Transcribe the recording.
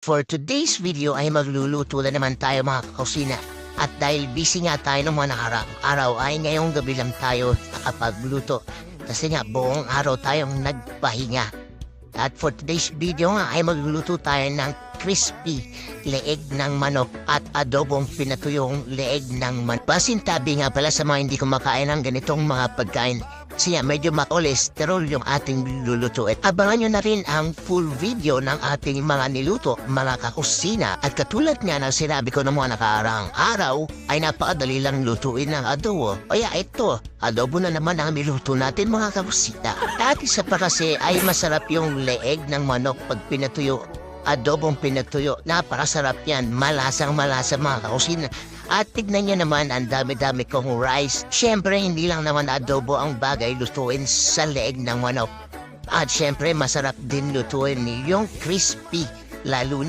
for today's video ay magluluto na naman tayo mga kakusina. At dahil busy nga tayo ng mga nakaraang araw ay ngayong gabi lang tayo nakapagluto. Kasi nga buong araw tayong nagpahinga. At for today's video nga ay magluluto tayo ng crispy leeg ng manok at adobong pinatuyong leeg ng manok. Pasintabi nga pala sa mga hindi kumakain ng ganitong mga pagkain. Siya medyo ma-cholesterol yung ating lulutuin. Abangan nyo na rin ang full video ng ating mga niluto, mga kakusina. At katulad nga ng sinabi ko ng mga nakaraang araw, ay napakadali lang lutuin ng adobo. Kaya ito, adobo na naman ang niluto natin mga kakusina. At isa pa kasi ay masarap yung leeg ng manok pag pinatuyo. Adobong pinatuyo, napakasarap yan, malasang-malasa mga kakusina. At tignan nyo naman ang dami-dami kong rice. Siyempre hindi lang naman adobo ang bagay lutuin sa leeg ng manok. At siyempre masarap din lutuin yung crispy, lalo na